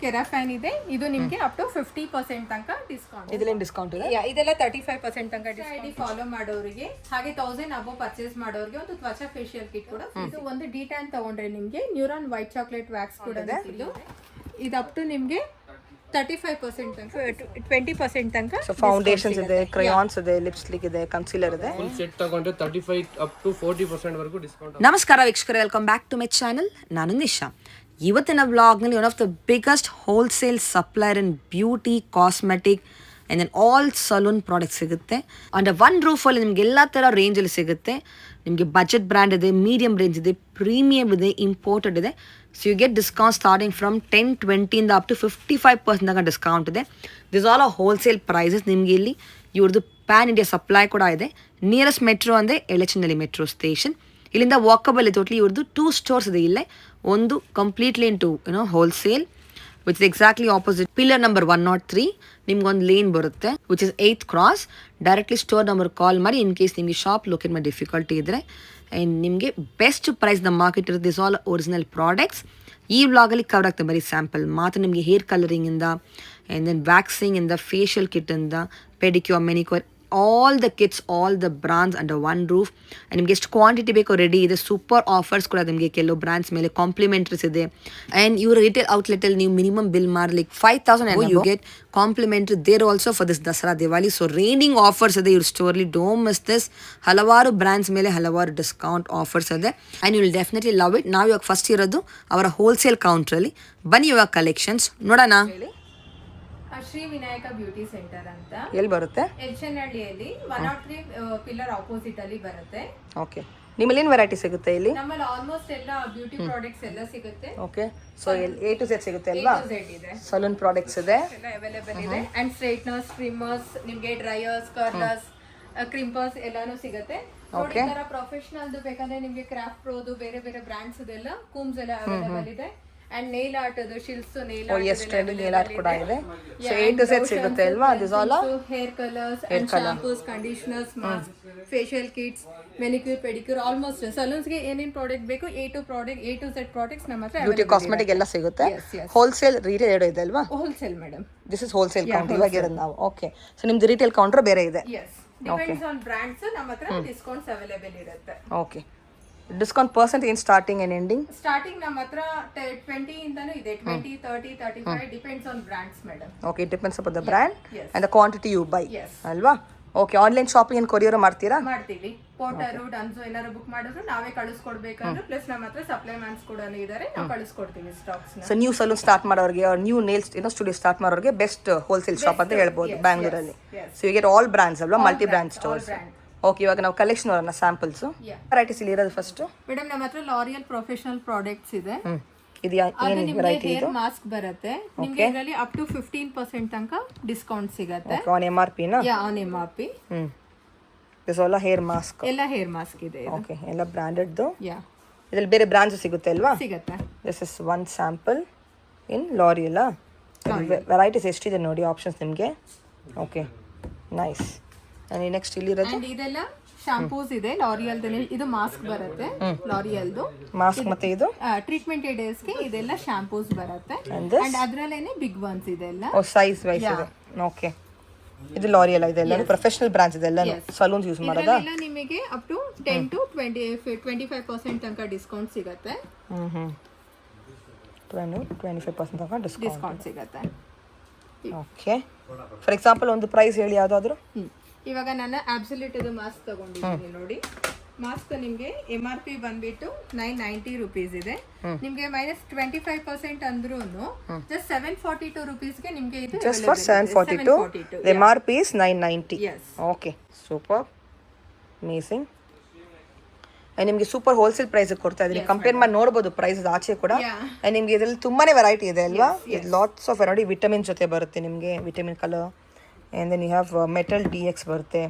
ಕೆರಾಫ್ಯಾನ್ ಇದೆ, ಇದು ನಿಮಗೆ ಅಪ್ ಟು 50% ತನಕ ಡಿಸ್ಕೌಂಟ್. ಇದರಲ್ಲಿ ಡಿಸ್ಕೌಂಟ್ ಇದೆ? ಇದೆಲ್ಲ 35% ತನಕ ಡಿಸ್ಕೌಂಟ್. ಫಾಲೋ ಮಾಡೋರಿಗೆ ಹಾಗೆ 1000 ಅಬೋ ಪರ್ಚೇಸ್ ಮಾಡೋರಿಗೆ ಒಂದು ತ್ವಚಾ ಫೇಶಿಯಲ್ ಕಿಟ್ ಕೂಡ. ಇದು ಒಂದು ಡಿಟ್ಯಾನ್ ತಗೊಂಡ್ರೆ ನಿಮಗೆ ನ್ಯೂರಾನ್ ವೈಟ್ ಚಾಕ್ಲೇಟ್ ವ್ಯಾಕ್ಸ್ ಕೂಡ ಇದೆ. ಇದು ಅಪ್ ಟು ನಿಮಗೆ 35% ತನಕ 20% ತನಕ. ಸೊ ಫೌಂಡೇಶನ್ಸ್ ಇದೆ, ಕ್ರಯಾನ್ಸ್ ಇದೆ, ಲಿಪ್ಸ್ಟಿಕ್ ಇದೆ, ಕನ್ಸೀಲರ್ ಇದೆ. ಫುಲ್ ಸೆಟ್ ತಗೊಂಡ್ರೆ 35 ಅಪ್ ಟು 40% ವರೆಗೂ ಡಿಸ್ಕೌಂಟ್. ನಮಸ್ಕಾರ ವೀಕ್ಷಕರೇ, welcome back to my channel. ನಾನು ನಿಶಾ. ಇವತ್ತಿನ ವ್ಲಾಗ್ನಲ್ಲಿ one of the biggest wholesale supplier in beauty, cosmetic and then all salon products ಸಿಗುತ್ತೆ. ಅಂಡರ್ ಒನ್ ರೂಫಲ್ಲಿ ನಿಮ್ಗೆ ಎಲ್ಲ ಥರ ರೇಂಜಲ್ಲಿ ಸಿಗುತ್ತೆ. ನಿಮಗೆ ಬಜೆಟ್ ಬ್ರ್ಯಾಂಡ್ ಇದೆ, ಮೀಡಿಯಮ್ ರೇಂಜ್ ಇದೆ, ಪ್ರೀಮಿಯಮ್ ಇದೆ, ಇಂಪೋರ್ಟೆಡ್ ಇದೆ. So you get discount starting from 10-20 up to 55% ತನಕ ಡಿಸ್ಕೌಂಟ್ ಇದೆ. This all are wholesale prices. ನಿಮಗೆ ಇಲ್ಲಿ ಇವ್ರದ್ದು ಪ್ಯಾನ್ ಇಂಡಿಯಾ ಸಪ್ಲೈ ಕೂಡ ಇದೆ. ನಿಯರೆಸ್ಟ್ ಮೆಟ್ರೋ ಅಂದರೆ ಎಲೆಚನಹಳ್ಳಿ ಮೆಟ್ರೋ ಸ್ಟೇಷನ್. ಇಲ್ಲಿಂದ ವಾಕಬಲ್ ಇದೆ. ಟೋಟ್ಲಿ ಇವ್ರದ್ದು 2 ಸ್ಟೋರ್ಸ್ ಇದೆ ಇಲ್ಲೇ. ಒಂದು completely into wholesale which is exactly opposite pillar number 103. ನಿಮ್ಗೊಂದು ಲೇನ್ ಬರುತ್ತೆ which is 8th cross. Directly store number call ಮಾಡಿ ಇನ್ ಕೇಸ್ ನಿಮಗೆ ಶಾಪ್ ಲೊಕೇಟ್ ಮಾಡಿ ಡಿಫಿಕಲ್ಟಿ ಇದ್ದರೆ. ಆ್ಯಂಡ್ ನಿಮಗೆ ಬೆಸ್ಟ್ ಪ್ರೈಸ್ ದ ಮಾರ್ಕೆಟ್ ಇರುತ್ತೆ. This all original products. ಈ ವ್ಲಾಗಲ್ಲಿ ಕವರ್ ಆಗ್ತದೆ ಬರೀ ಸ್ಯಾಂಪಲ್ ಮಾತ್ರ. ನಿಮಗೆ ಹೇರ್ ಕಲರಿಂಗಿಂದ ಆ್ಯಂಡ್ ದೆನ್ ವ್ಯಾಕ್ಸಿಂಗಿಂದ, ಫೇಶಿಯಲ್ ಕಿಟ್ಟಿಂದ, pedicure, manicure, all the kits, all the brands under one roof. And ನಿಮಗೆ ಎಷ್ಟು ಕ್ವಾಂಟಿಟಿ ಬೇಕೋ ರೆಡಿ ಇದೆ. ಸೂಪರ್ ಆಫರ್ಸ್ ಕೂಡ ನಿಮಗೆ ಕೆಲವು ಬ್ರ್ಯಾಂಡ್ಸ್ ಮೇಲೆ ಕಾಂಪ್ಲಿಮೆಂಟ್ರೀಸ್ ಇದೆ. ಆ್ಯಂಡ್ ಇವರ ರಿಟೇಲ್ ಔಟ್ಲೆಟಲ್ಲಿ ನೀವು ಮಿನಿಮಮ್ ಬಿಲ್ ಮಾಡ್ಲಿಕ್ಕೆ 5000 you get complimentary there also for this Dasara Diwali. So raining offers ಇದೆ ಇವ್ರ ಸ್ಟೋರ್ಲಿ. Don't miss this. ಹಲವಾರು ಬ್ರ್ಯಾಂಡ್ಸ್ ಮೇಲೆ ಹಲವಾರು ಡಿಸ್ಕೌಂಟ್ ಆಫರ್ಸ್ ಇದೆ. And you will definitely love it. ನಾವು ಇವಾಗ ಫಸ್ಟ್ ಇರೋದು ಅವರ ಹೋಲ್ಸೇಲ್ ಕೌಂಟ್ರಲ್ಲಿ. ಬನ್ನಿ ಇವಾಗ ಕಲೆಕ್ಷನ್ಸ್ ನೋಡೋಣ. ಶ್ರೀ ವಿನಾಯಕ ಬ್ಯೂಟಿ ಸೆಂಟರ್ ಅಂತ ಎಲ್ಲಿ ಬರುತ್ತೆ? ಎಲ್ಚನಹಳ್ಳಿಯಲ್ಲಿ 103 ಪಿಲ್ಲರ್ ಆಪೋಸಿಟ್ ಅಲ್ಲಿ ಬರುತ್ತೆ. ಓಕೆ. ನಿಮ್ಮಲ್ಲಿ ಏನು ವೆರೈಟಿ ಸಿಗುತ್ತೆ ಇಲ್ಲಿ? ನಮ್ಮಲ್ಲಿ ಆಲ್ಮೋಸ್ಟ್ ಎಲ್ಲ ಬ್ಯೂಟಿ ಪ್ರಾಡಕ್ಟ್ಸ್ ಎಲ್ಲ ಸಿಗುತ್ತೆ. Okay. So A to Z ಸಿಗುತ್ತೆ ಅಲ್ವಾ? ಸಲೂನ್ ಪ್ರಾಡಕ್ಟ್ಸ್ ಇದೆ, ಎಲ್ಲ ಅವೈಲೇಬಲ್ ಇದೆ. ಅಂಡ್ ಸ್ಟ್ರೈಟ್ನರ್ಸ್, ಟ್ರಿಮ್ಮರ್ಸ್, ನಿಮಗೆ ಡ್ರೈಯರ್ಸ್, ಕರ್ಲರ್ಸ್, ಕ್ರಿಂಪರ್ಸ್ ಎಲ್ಲಾನು ಸಿಗುತ್ತೆ. ನೋಡಿ, ತರ ಪ್ರೊಫೆಷನಲ್ ಬೇಕಂದ್ರೆ ನಿಮಗೆ ಕ್ರಾಫ್ಟ್ ಪ್ರೋದು ಬೇರೆ ಬೇರೆ ಬ್ರಾಂಡ್ಸ್ ಇದೆಲ್ಲ ಕೂಮ್ಸ್ ಎಲ್ಲ ಅವೈಲೇಬಲ್ ಇದೆ. ಅಂಡ್ ನೇಲ್ ಆರ್ಟ್ ಅದು ಶಿಲ್ಸ್ ನೇಲ್ ಆರ್ಟ್ ಕೂಡ ಇದೆ. ಸೊ A to Z ಸಿಗುತ್ತೆ ಅಲ್ವಾ? This all hair colours and shampoos, conditioners, mask, facial kits, manicure, pedicure, almost salons ಗೆ ಏನೇನ್ ಪ್ರಾಡಕ್ಟ್ ಬೇಕು A to Z ಪ್ರಾಡಕ್ಟ್ಸ್ ನಮ್ಮ ಹತ್ರ ಬ್ಯೂಟಿ ಕಾಸ್ಮೆಟಿಕ್ ಎಲ್ಲ ಸಿಗುತ್ತೆ. ಹೋಲ್ಸೇಲ್, ರಿಟೇಲ್ ಎರಡು ಇದೆ ಅಲ್ವಾ? Wholesale madam. This is wholesale counter ಇವಾಗ ಇರೋದು ನಾವು. ಓಕೆ. ಸೊ ನಿಮ್ದು ರಿಟೇಲ್ ಕೌಂಟರ್ ಬೇರೆ ಇದೆ? Yes, depends on brands. ನಮ್ಮ ಹತ್ರ ಡಿಸ್ಕೌಂಟ್ಸ್ ಅವೈಲೇಬಲ್ ಇರುತ್ತೆ. ಓಕೆ. ಡಿಸ್ಕೌಂಟ್ ಪರ್ಸೆಂಟ್ ಏನು ಸ್ಟಾರ್ಟಿಂಗ್ ಅಂಡ್ ಎಂಡಿಂಗ್? ಸ್ಟಾರ್ಟಿಂಗ್ ನಮ್ಮ ಹತ್ರ 20 ಇಂದನೂ ಇದೆ. 20, 30, 35 depends on brands madam. Okay, it depends upon the brand and the quantity you buy ಅಲ್ವಾ? ಓಕೆ. ಆನ್ಲೈನ್ ಶಾಪಿಂಗ್ ಏನು ಕೊರಿಯರ್ ಮಾಡ್ತೀರಾ? ಮಾಡ್ತೀವಿ. ಪೋರ್ಟರು, ಡನ್ಸೋ ಏನಾರು ಬುಕ್ ಮಾಡಿದ್ರು ನಾವೇ ಕಳಿಸ್ಕೊಡ್ಬೇಕಂದ್ರೆ, ಪ್ಲಸ್ ನಮ್ಮ ಹತ್ರ ಸಪ್ಲೈ ಮ್ಯಾನ್ಸ್ ಕೂಡ ಇದ್ದಾರೆ, ನಾವು ಕಳಿಸ್ಕೊಡ್ತೀವಿ ಸ್ಟಾಕ್ಸ್ ನ. ಸೊ ನ್ಯೂ ಸಲೂನ್ ಸ್ಟಾರ್ಟ್ ಮಾಡೋರಿಗೆ, ನ್ಯೂ ನೇಲ್ಸ್ ಸ್ಟುಡಿಯೋ ಸ್ಟಾರ್ಟ್ ಮಾಡೋರಿಗೆ ಬೆಸ್ಟ್ ಹೋಲ್ಸೇಲ್ ಶಾಪ್ ಅಂತ ಹೇಳ್ಬೋದು ಬ್ಯಾಂಗ್ಳೂರಲ್ಲಿ. So you get all brands ಅಲ್ವಾ? Multi brand stores. ಓಕೆ. ಇವಾಗ ನಾವು ಕಲೆಕ್ಷನ್ ನೋಡೋಣ, ಸ್ಯಾಂಪಲ್ಸ್ ವೆರೈಟೀಸ್ ಇಲ್ಲಿ ಇರೋದು. ಫಸ್ಟ್ ಮೇಡಮ್ ನಮ್ಮ ಹತ್ರ ಲಾರಿಯಲ್ ಪ್ರೊಫೆಷನಲ್ ಪ್ರಾಡಕ್ಟ್ಸ್ ಇದೆ. ಇದು ಏನು ವೆರೈಟಿ? ಹೇರ್ ಮಾಸ್ಕ್ ಬರುತ್ತೆ ನಿಮಗೆ. ಇದರಲ್ಲಿ ಅಪ್ ಟು 15% ತನಕ ಡಿಸ್ಕೌಂಟ್ ಸಿಗುತ್ತೆ ಆನ್ MRP ನಾ? Yeah, on MRP. This all hair mask. ಎಲ್ಲ ಹೇರ್ ಮಾಸ್ಕ್ ಇದೆ. ಓಕೆ. ಎಲ್ಲ ಬ್ರಾಂಡೆಡ್. ಯಾ, ಇದರಲ್ಲಿ ಬೇರೆ ಬ್ರಾಂಡ್ಸ್ ಸಿಗುತ್ತೆ ಅಲ್ವಾ? ಸಿಗುತ್ತೆ. This is one sample in L'Oreal. Varieties ಎಷ್ಟಿದೆ ನೋಡಿ, ಆಪ್ಷನ್ಸ್ ನಿಮಗೆ. Okay, nice. ನೆಕ್ಸ್ಟ್ ಇಲ್ಲಿ ಇರೋದು ಇದೆಲ್ಲ ಶಾಂಪೂಸ್ ಇದೆ ಲಾರಿಯಲ್. ಇದು ಮಾಸ್ಕ್ ಬರುತ್ತೆ ಲಾರಿಯಲ್ದು ಮಾಸ್ಕ್. ಮತ್ತೆ ಇದು ಟ್ರೀಟ್ಮೆಂಟ್ ಡೇಸ್ ಗೆ ಇದೆಲ್ಲ ಶಾಂಪೂಸ್ ಬರುತ್ತೆ. ಅಂಡ್ ಅದ್ರಲ್ಲೇನೆ ಬಿಗ್ ಒನ್ಸ್ ಇದೆಲ್ಲ ಸೈಜ್ ವೈಸ್ ಇದೆ. ಓಕೆ. ಇದು ಲಾರಿಯಲ್ ಇದೆಲ್ಲ ಪ್ರೊಫೆಷನಲ್ ಬ್ರಾಂಡ್ಸ್ ಇದೆಲ್ಲ ಸಲೂನ್ಸ್ ಯೂಸ್ ಮಾಡೋದಾ? ಇದೆಲ್ಲ ನಿಮಗೆ ಅಪ್ ಟು 10 to 25% ತನಕ ಡಿಸ್ಕೌಂಟ್ ಸಿಗುತ್ತೆ. 25% ತನಕ ಡಿಸ್ಕೌಂಟ್ ಸಿಗುತ್ತೆ. ಓಕೆ. ಫಾರ್ ಎಕ್ಸಾಂಪಲ್ ಒಂದು ಪ್ರೈಸ್ ಹೇಳಿ ಯಾವುದಾದ್ರು. ಇವಾಗ ನಾನು ಅಬ್ಸಲ್ಯೂಟ್ ಇದು ಮಾಸ್ಕ್ ತಗೊಂಡಿದ್ದೀನಿ ನೋಡಿ. ಮಾಸ್ಕ್ ನಿಮಗೆ MRP ಬಂದ್ಬಿಟ್ಟು 990 ರುಪೀಸ್ ಇದೆ. ನಿಮಗೆ ಮೈನಸ್ 25% ಅಂದ್ರೂ ಜಸ್ಟ್ 742 ರುಪೀಸ್ಗೆ ನಿಮಗೆ ಇದು just for 742. MRP is 990. Okay, super, amazing. ನಿಮಗೆ ಸೂಪರ್ ಹೋಲ್ಸೇಲ್ ಪ್ರೈಸ್ ಕೊಡ್ತಾ ಇದ್ದೀನಿ. ಕಂಪೇರ್ ಮಾಡಿ ನೋಡ್ಬೋದು ಪ್ರೈಸ್ ಆಚೆ ಕೂಡ. ನಿಮಗೆ ಇದರಲ್ಲಿ ತುಂಬಾನೇ ವೆರೈಟಿ ಇದೆ ಅಲ್ವಾ? Lots of variety. ವಿಟಮಿನ್ ಜೊತೆ ಬರುತ್ತೆ ನಿಮಗೆ, vitamin colour. And then you have metal DX ಬರುತ್ತೆ.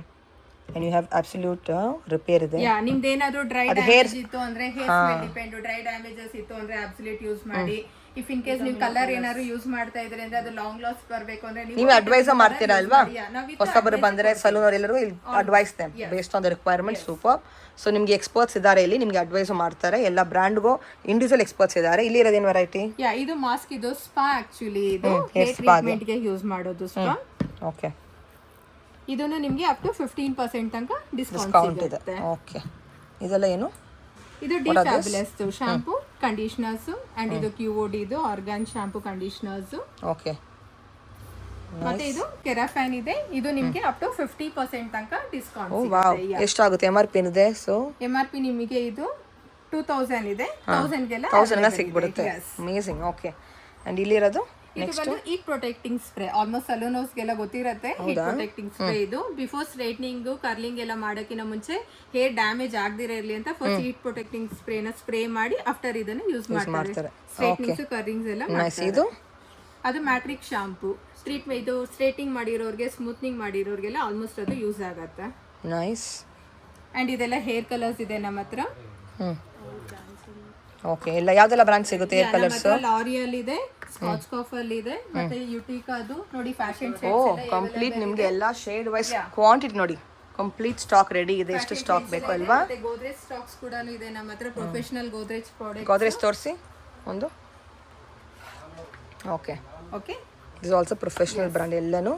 and you have absolute repair ಇದೆ. ನಿಮ್ದು ಏನಾದರೂ ಡ್ರೈ ಡ್ಯಾಮೇಜ್ ಇತ್ತು ಅಂದ್ರೆ ಹೇರ್ ಮೇಲೆ ಡಿಪೆಂಡ್. ಡ್ರೈ ಡ್ಯಾಮೇಜಸ್ ಇತ್ತು ಅಂದ್ರೆ ಅಬ್ಸಲ್ಯೂಟ್ ಯೂಸ್ ಮಾಡಿ. ಇಫ್ ಇನ್ ಕೇಸ್ ನೀವು ಕಲರ್ ಏನಾದ್ರು ಯೂಸ್ ಮಾಡ್ತಾ ಇದ್ರೆ ಅಂದ್ರೆ ಅದು ಲಾಂಗ್ ಲಾಸ್ ಬರ್ಬೇಕು ಅಂದ್ರೆ ನೀವು ಅಡ್ವೈಸ್ ಮಾಡ್ತೀರಾ ಅಲ್ವಾ ನಾವು ಹೊಸಬರು ಬಂದರೆ ಸಲೂನ್ ಅವರೆಲ್ಲರೂ ಇಲ್ಲಿ advise them based on the requirement super. So ನಿಮಗೆ ಎಕ್ಸ್ಪರ್ಟ್ಸ್ ಇದ್ದಾರೆ ಇಲ್ಲಿ, ನಿಮಗೆ ಅಡ್ವೈಸ್ ಮಾಡ್ತಾರೆ. ಎಲ್ಲ ಬ್ರ್ಯಾಂಡ್ಗೂ ಇಂಡಿವಿಜುವಲ್ ಎಕ್ಸ್ಪರ್ಟ್ಸ್ ಇದ್ದಾರೆ. ಇಲ್ಲಿ ಇರೋದೇನು ವೆರೈಟಿ? ಇದು ಮಾಸ್ಕ್, ಇದು ಸ್ಪಾ ಆಕ್ಚುಲಿ, ಇದು ಹೇರ್ ಟ್ರೀಟ್ಮೆಂಟ್ ಗೆ ಯೂಸ್ ಮಾಡೋದು ಸ್ಪಾ. ಓಕೆ, ಇದನ್ನು ನಿಮಗೆ ಅಪ್ ಟು 15% ತನಕ ಡಿಸ್ಕೌಂಟ್ ಇದೆ. ಓಕೆ, ಇದೆಲ್ಲ ಏನು? ಇದು D fabulous shampoo conditioners and ಇದು QOD ಇದು ಆರ್ಗಾನ್ ಶಾಂಪೂ ಕಂಡೀಷನರ್ಸ್. ಓಕೆ, ಮತ್ತೆ ಇದು ಕೆರಾಫ್ಯಾನ್ ಇದೆ. ಇದು ನಿಮಗೆ ಅಪ್ ಟು 50% ತನಕ ಡಿಸ್ಕೌಂಟ್ ವಾವ್. ಎಷ್ಟಾಗುತ್ತೆ MRP ಏನಿದೆ? ಸೊ MRP ನಿಮಗೆ ಇದು 2000 ಇದೆ, 1000 ಗೆಲ್ಲ 1000 ಸಿಗ್ಬಿಡುತ್ತೆ. ಅಮೇಜಿಂಗ್. ಓಕೆ, ಅಂಡ್ ಇಲ್ಲಿ ಇರೋದು ಇದು ಬಂದು heat protecting spray. Almost salon house ಗೆಲ್ಲ ಗೊತ್ತಿರುತ್ತೆ ಹೀಟ್ ಪ್ರೊಟೆಕ್ಟಿಂಗ್ ಸ್ಪ್ರೇ. ಇದು ಬಿಫೋರ್ ಸ್ಟ್ರೈಟ್ನಿಂಗ್ ಕರ್ಲಿಂಗ್ ಎಲ್ಲ ಮಾಡೋಕ್ಕಿಂತ ಮುಂಚೆ ಹೇರ್ ಡ್ಯಾಮೇಜ್ ಆಗದಿರ ಇರಲಿ ಅಂತ ಫಸ್ಟ್ ಹೀಟ್ ಪ್ರೊಟೆಕ್ಟಿಂಗ್ ಸ್ಪ್ರೇನ ಸ್ಪ್ರೇ ಮಾಡಿ ಆಫ್ಟರ್ ಇದನ್ನ ಯೂಸ್ ಮಾಡ್ತಾರೆ. ಸ್ಟ್ರೈಟ್ನಿಂಗ್ಸ್ ಕರ್ಲಿಂಗ್ಸ್ ಎಲ್ಲ ಮಾಡ್ತಾರೆ. ಅದು ಮ್ಯಾಟ್ರಿಕ್ ಶಾಂಪೂ ಟ್ರೀಟ್ಮೆಂಟ್. ಇದು ಸ್ಟ್ರೇಟಿಂಗ್ ಮಾಡಿರೋರಿಗೆ, ಸ್ಮೂತ್ನಿಂಗ್ ಮಾಡಿರೋರಿಗೆಲ್ಲ ಆಲ್ಮೋಸ್ಟ್ ಅದು ಯೂಸ್ ಆಗತ್ತೆ. ನೈಸ್. ಅಂಡ್ ಇದೆಲ್ಲ ಹೇರ್ ಕಲರ್ಸ್ ಇದೆ ನಮ್ಮ ಹತ್ರ. ಓಕೆ, ಎಲ್ಲ ಯಾವ್ದೆಲ್ಲ ಬ್ರ್ಯಾಂಡ್ ಸಿಗುತ್ತೆ ಹೇರ್ ಕಲರ್ಸ್? ಲಾರಿಯಲ್ ಇದೆ, ಸ್ಕಾಚ್ ಕಾಫಲ್ ಇದೆ, ಮತ್ತೆ ಯುಟಿಕಾ. ಅದು ನೋಡಿ ಫ್ಯಾಷನ್ ಕಂಪ್ಲೀಟ್ ನಿಮಗೆ ಎಲ್ಲ ಶೇಡ್ ವೈಸ್ ಕ್ವಾಂಟಿಟಿ ನೋಡಿ, ಕಂಪ್ಲೀಟ್ ಸ್ಟಾಕ್ ರೆಡಿ ಇದೆ. ಎಷ್ಟು ಸ್ಟಾಕ್ ಬೇಕು ಅಲ್ವಾ? ಗೋದ್ರೇಜ್ ಸ್ಟಾಕ್ಸ್ ಕೂಡ ಇದೆ ನಮ್ಮ ಹತ್ರ. Professional Godrej product. ಗೋದ್ರೇಜ್ ತೋರಿಸಿ ಒಂದು. Okay, okay, this also professional brand. ಎಲ್ಲಾನು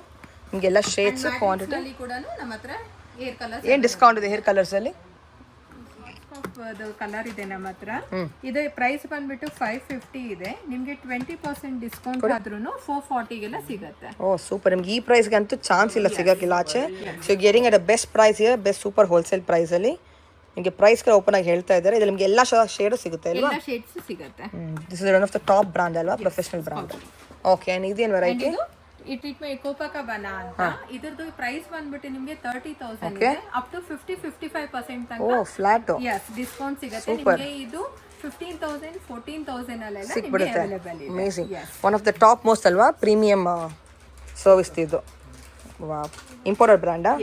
ನಿಮಗೆಲ್ಲ ಶೇಡ್ಸ್ ಕ್ವಾಂಟಿಟಿ ಕೂಡ ನಮ್ಮ ಹತ್ರ ಹೇರ್ ಕಲರ್ಸ್. ಏನು ಡಿಸ್ಕೌಂಟ್ ಇದೆ ಹೇರ್ ಕಲರ್ಸ್ ಅಲ್ಲಿ? ಕಲರ್ ಇದೆ ನಮ್ಮ ಹತ್ರ. ಇದು ಪ್ರೈಸ್ ಬಂದ್ಬಿಟ್ಟು 550 ಇದೆ. ನಿಮ್ಗೆ 20% ಡಿಸ್ಕೌಂಟ್ ಆದ್ರೂ 440 ಗೆಲ್ಲ ಸಿಗುತ್ತೆ. Oh super. ನಿಮ್ಗೆ ಈ ಪ್ರೈಸ್ಗೆ ಅಂತೂ ಚಾನ್ಸ್ ಇಲ್ಲ ಸಿಗೋಕ್ಕಿಲ್ಲ ಆಚೆ. So getting at a best price here, best super wholesale price ಅಲ್ಲಿ ನಿಮಗೆ ಪ್ರೈಸ್ಗೆ ಓಪನ್ ಆಗಿ ಹೇಳ್ತಾ ಇದ್ದಾರೆ. ಇದ್ರಲ್ಲಿ ನಿಮಗೆ ಎಲ್ಲ ಶೇಡು ಸಿಗುತ್ತೆ ಅಲ್ವಾ? ಎಲ್ಲ ಶೇಡ್ಸ್ ಸಿಗುತ್ತೆ. This is one of the top brand ಅಲ್ವಾ, ಪ್ರೊಫೆಷನಲ್ ಬ್ರಾಂಡ್. ಓಕೆ, ಅಂಡ್ ಇದೇನು ವೆರೈಟಿ? ಈ ಟ್ರೀಟ್ಮೆಂಟ್ ಕೋಪಾಕ ಬನ ಅಂತ. ಇದ್ರದ್ದು ಪ್ರೈಸ್ ಬಂದ್ಬಿಟ್ಟು ನಿಮಗೆ 30,000 ಇದೆ. ಅಪ್ ಟು 50-55% ತನಕ ಓ ಫ್ಲಾಟ್ ಡಿಸ್ಕೌಂಟ್ ಸಿಗುತ್ತೆ ನಿಮಗೆ. ಇದು 15,000 14,000 ಅಲ್ಲೆಲ್ಲ ನಿಮಗೆ ಅವೈಲೇಬಲ್ ಇದೆ. Amazing. One of the top most ಅಲ್ವಾ, ಪ್ರೀಮಿಯಂ ಸರ್ವಿಸ್ ಇದು. ವಾವ್, ಇಂಪೋರ್ಟೆಡ್ ಬ್ರ್ಯಾಂಡಾ?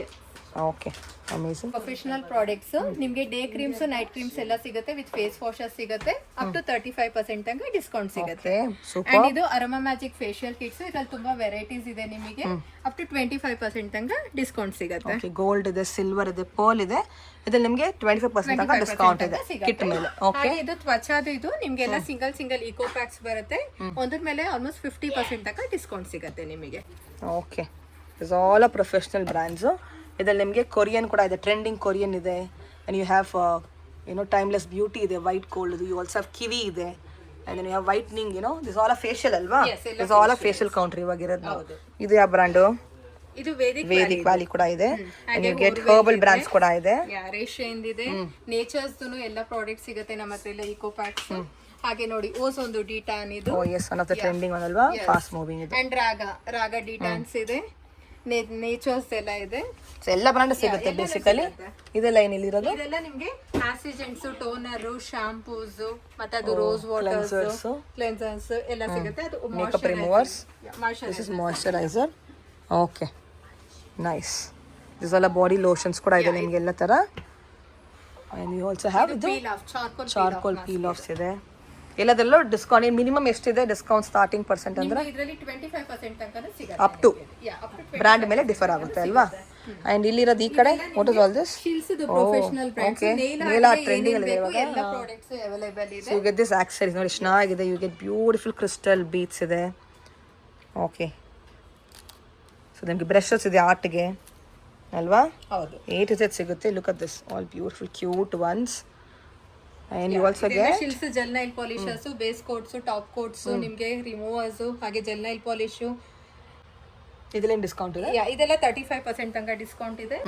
Okay, amazing. ಪ್ರೊಫೆಷನಲ್ ಪ್ರಾಡಕ್ಟ್ಸ್ ನಿಮಗೆ ಡೇ ಕ್ರೀಮ್ಸ್, ನೈಟ್ ಕ್ರೀಮ್ಸ್ ಎಲ್ಲ ಸಿಗುತ್ತೆ. ವಿತ್ ಫೇಸ್ ವಾಶಸ್ ಸಿಗುತ್ತೆ. ಅಪ್ ಟು 35% ತನಕ ಡಿಸ್ಕೌಂಟ್ ಸಿಗುತ್ತೆ. ಅಂಡ್ ಇದು ಅರೋಮಾ ಮ್ಯಾಜಿಕ್ ಫೇಶಿಯಲ್ ಕಿಟ್ಸ್. ಇದ್ರಲ್ಲಿ ತುಂಬಾ ವೆರೈಟೀಸ್ ಇದೆ. ನಿಮಗೆ ಅಪ್ ಟು 25% ತನಕ ಡಿಸ್ಕೌಂಟ್ ಸಿಗುತ್ತೆ. ಓಕೆ, ಗೋಲ್ಡ್ ಇದೆ, ಸಿಲ್ವರ್ ಇದೆ, ಪರ್ಲ್ ಇದೆ. ಇದ್ರಲ್ಲಿ ನಿಮಗೆ 25% ತನಕ ಡಿಸ್ಕೌಂಟ್ ಇದೆ ಕಿಟ್ ಮೇಲೆ. ಓಕೆ, ಇದು ತ್ವಚಾದು. ಇದು ನಿಮ್ಗೆಲ್ಲ ಸಿಂಗಲ್ ಈಕೋ ಪ್ಯಾಕ್ಸ್ ಬರುತ್ತೆ. ಒಂದ್ರ ಮೇಲೆ ಆಲ್ಮೋಸ್ಟ್ 50% ತನಕ ಡಿಸ್ಕೌಂಟ್ ಸಿಗುತ್ತೆ ನಿಮಗೆ. Okay, it's all a professional brands. ಇದರಲ್ಲಿ ನಿಮಗೆ ಕೊರಿಯನ್ ಕೂಡ ಇದೆ, ಟ್ರೆಂಡಿಂಗ್ ಕೊರಿಯನ್ ಇದೆ. And you have timeless beauty ಇದೆ, white cold. You also have kiwi ಇದೆ. And then you have whitening. This all a facial ಅಲ್ವಾ? This all a facial counter ಇವಾಗ ಇರೋದು. ಇದು ಯಾವ ಬ್ರ್ಯಾಂಡು? ಇದು ವೇದಿಕ್ ವ್ಯಾಲಿ ಕೂಡ ಇದೆ. ಯು ಗೆಟ್ ಹರ್ಬಲ್ ಬ್ರ್ಯಾಂಡ್ಸ್ ಕೂಡ ಇದೆ. ರೇಷನ್ ಇದೆ, ನೇಚರ್ಸ್ ಎಲ್ಲ ಪ್ರಾಡಕ್ಟ್ ಸಿಗುತ್ತೆ ನಮ್ಮ ಹತ್ರ. ಎಲ್ಲ ಈಕೋ ಪ್ಯಾಕ್ಸ್. ಹಾಗೆ ನೋಡಿ ಓಸ್ ಒಂದು ಡಿಟಾನ್. ಇದು one of the trending one ಅಲ್ವಾ, ಫಾಸ್ಟ್ ಮೂವಿಂಗ್ ಇದೆ. ಅಂಡ್ ರಾಗ ಡಿಟಾನ್ಸ್ ಇದೆ, ನೇಚರ್ಸ್ ಎಲ್ಲ ಇದೆ. ಎಲ್ಲ ಬ್ರಾಂಡ್ ಸಿಗುತ್ತೆ ಬೇಸಿಕಲಿ. ಇದೆಲ್ಲ ಏನಿಲ್ಲ ಇರೋದು? ಇದೆಲ್ಲ ನಿಮಗೆ ಆಸಿಜೆಂಟ್ಸ್, ಟೋನರ್, ಶಾಂಪೂಸ್, ಮತ್ತೆ ಅದು ರೋಸ್ ವಾಟರ್ಸ್, ಕ್ಲೆನ್ಸರ್ಸ್ ಎಲ್ಲ ಸಿಗುತ್ತೆ. ಅದು makeup ರಿಮೂವರ್ಸ್. This is moisturiser. Okay, nice. This ಎಲ್ಲ ಬಾಡಿ ಲೋಷನ್ಸ್ ಕೂಡ ಇದೆ ನಿಮಗೆ ಎಲ್ಲ ತರ. ಅಂಡ್ ಯು ಆಲ್ಸೋ ಹ್ಯಾವ್ ಇದು ಚಾರ್ಕೋಲ್ ಪೀಲ್ ಆಫ್ಸ್ ಇದೆ. ಎಲ್ಲದರಲ್ಲೂ ಡಿಸ್ಕೌಂಟ್ ಮಿನಿಮಮ್ ಎಷ್ಟಿದೆ ಡಿಸ್ಕೌಂಟ್ ಸ್ಟಾರ್ಟಿಂಗ್ ಪರ್ಸೆಂಟ್ ಅಂದ್ರೆ? ಇದರಲ್ಲಿ 25% ತನಕ ಸಿಗುತ್ತೆ. ಅಪ್ ಟು ಬ್ರ್ಯಾಂಡ್ ಮೇಲೆ ಡಿಫರ್ ಆಗುತ್ತೆ ಅಲ್ವಾ? ಅಂಡ್ ಇಲ್ಲಿರೋದು ಈ ಕಡೆ ವಾಟ್ ಇಸ್ ಆಲ್ ದಿಸ್? ಶಿಲ್ಸ್ ಇದು professional brands. Nail art trending ಅಲ್ಲಿ ಇವಾಗ ಎಲ್ಲ ಪ್ರಾಡಕ್ಟ್ಸ್ ಅವೈಲೇಬಲ್ ಇದೆ. So you get this accessories ನೋಡಿ ಚೆನ್ನಾಗಿದೆ. You get beautiful crystal beads ಇದೆ. ಓಕೆ, ಸೊ ನಿಮಗೆ ಬ್ರಷಸ್ ಇದೆ ಆರ್ಟ್ಗೆ ಅಲ್ವಾ? ಹೌದು, A to Z ಸಿಗುತ್ತೆ. Look at this all beautiful cute ones. And you also get ಶಿಲ್ಸ್ gel nail polishers, base coats, top coats, ನಿಮಗೆ ರಿಮೂವರ್ಸ್, ಹಾಗೆ ಜೆಲ್ ನೈಲ್ ಪಾಲಿಶ್. ಇದೆಲ್ಲ ಡಿಸ್ಕೌಂಟ್ ಇದೆ? ಇದೆಲ್ಲ 35% ತನಕ ಡಿಸ್ಕೌಂಟ್ ಇದೆ.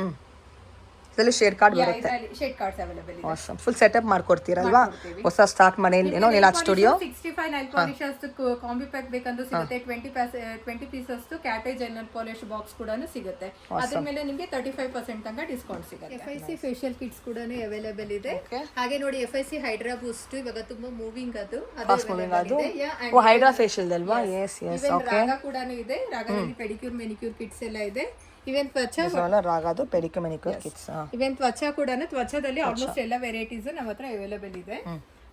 ಇದರಲ್ಲಿ ಶೇರ್ ಕಾರ್ಡ್ ಬರುತ್ತೆ. ಶೇಡ್ ಕಾರ್ಡ್ಸ್ ಅವೈಲೇಬಲ್ ಇದೆ. ಆಸಮ್. ಫುಲ್ ಸೆಟಪ್ ಮಾಡ್ಕೊಡ್ತೀರಲ್ವಾ? ಹೊಸ ಸ್ಟಾರ್ಟ್ ಮನೇಲಿ nail studio. 65 nail polishers combo pack ಬೇಕಂದ್ರೂ ಸಿಗುತ್ತೆ. 20 pieces cat eye gel nail polish box ಕೂಡ ಸಿಗುತ್ತೆ. ಅದ್ರ ಮೇಲೆ ನಿಮಗೆ 35% ತನಕ ಡಿಸ್ಕೌಂಟ್ ಸಿಗುತ್ತೆ. FIC ಫೇಶಿಯಲ್ ಕಿಟ್ಸ್ ಕೂಡ ಅವೈಲೇಬಲ್ ಇದೆ. ಹಾಗೆ ನೋಡಿ FIC ಹೈಡ್ರಾ ಬೂಸ್ಟ್ ಇವಾಗ ತುಂಬಾ ಮೂವಿಂಗ್ ಅದು. ಓ ಹೈಡ್ರಾ ಫೇಶಿಯಲ್ ಅಲ್ವಾ? Yes yes. ಓಕೆ, ರಾಗ ಕೂಡ ಇದೆ. ರಾಗದಲ್ಲಿ ಪೆಡಿಕ್ಯೂರ್ ಮೆನಿಕ್ಯೂರ್ ಕಿಟ್ಸ್ ಎಲ್ಲ ಇದೆ. ಇವನ್ ತ್ವಚಾ ರಾಗದು pedicure manicure kits. Even Twacha ಕೂಡ ತ್ವಚಾದಲ್ಲಿ ಆಲ್ಮೋಸ್ಟ್ ಎಲ್ಲ ವೆರೈಟೀಸ್ ನಮ್ಮ ಹತ್ರ ಅವೈಲೇಬಲ್ ಇದೆ.